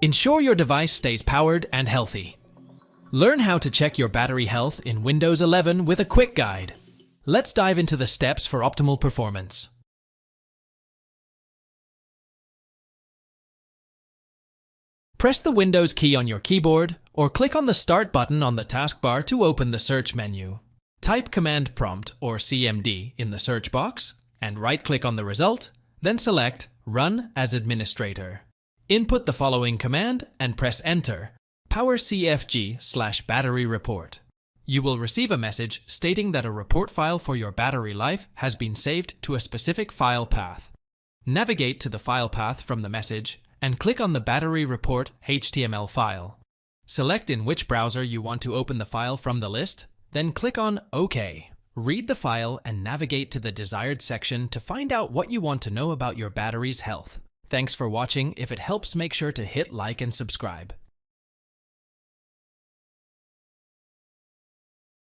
Ensure your device stays powered and healthy. Learn how to check your battery health in Windows 11 with a quick guide. Let's dive into the steps for optimal performance. Press the Windows key on your keyboard or click on the Start button on the taskbar to open the search menu. Type Command Prompt or CMD in the search box and right-click on the result, then select Run as Administrator. Input the following command and press Enter: Power CFG/battery report. You will receive a message stating that a report file for your battery life has been saved to a specific file path. Navigate to the file path from the message and click on the battery report HTML file. Select in which browser you want to open the file from the list, then click on OK. Read the file and navigate to the desired section to find out what you want to know about your battery's health. Thanks for watching. If it helps, make sure to hit like and subscribe.